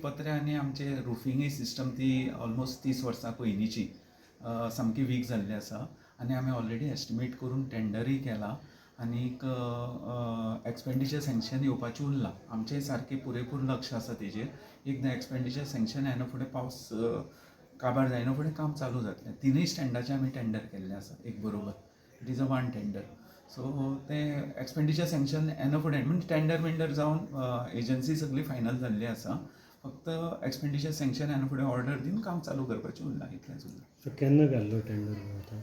पत्रे आनी आमचे रुफिंगूय सिस्टम ती ऑलमोस्ट 30 वर्सां पयलींची सामकी वीक जाल्ली आसा आनी आमी ऑलरेडी एस्टिमेट करून टेंडरूय केला आनीक एक्सपेंडिचर सँक्शन येवपाचें उरलां. आमचें सारकें पुरेपूर लक्ष आसा तेजेर. एकदां एक्सपेंडिचर सँक्शन येना फुडें पावस काबार जायना फुडें काम चालू जातलें. तिनूय स्टँडाचें आमी टेंडर केल्लें आसा एक बरोबर. It is a one tender. So तें एक्सपेंडिचर सँक्शन येना फुडें म्हणजे टेंडर जावन एजन्सी सगळी फायनल जाल्ली आसा. फक्त एक्सपेंडिचर सँक्शन येना फुडें ऑर्डर दिवन काम चालू करपाचें उरलां, इतलेंच उरलां. सो केन्ना घाल्लो टेंडर आतां?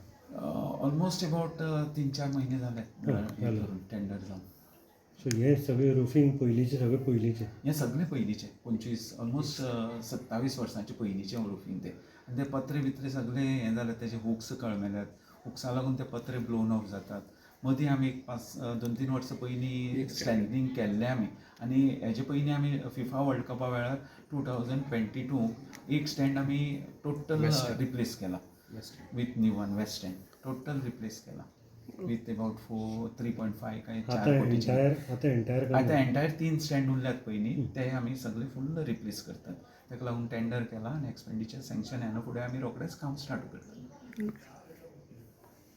ऑलमोस्ट अबावट 3-4 म्हयने जाले टेंडर जावन. सो हे सगळे रुफींग पयलींचे सगळे पयलींचे? हे सगळे पयलींचे 25 ऑलमोस्ट 27 वर्सांचे पयलींचे रुफींग ते. आनी ते पत्रे बित्रे सगळे हें जाल्यात, तेजे हुक्स कळमेल्यात. हुक्सां लागून ते पत्रे ब्लोवन ऑफ जातात. मदीं आमी 2-3 वर्सां पयलीं स्ट्रेंथनींग केल्लें आमी. आनी हेजे पयलीं आमी फिफा वर्ल्ड कपा वेळार 2022 एक स्टँड आमी टोटल रिप्लेस केला with new one. West stand total replace केला विथ अबावट 3.5 काय 4 कोटीचे. आतां एंटायर 3 स्टँड उरल्यात पयलीं, ते आमी सगळे फुल्ल रिप्लेस करतात. ताका लागून टेंडर केला आनी एक्सपेंडिचर सँक्शन येना फुडें आमी रोखडेंच काम स्टार्ट करतात.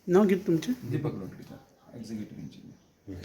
नांव कितें तुमचें? Deepak Lotlikar, executive engineer.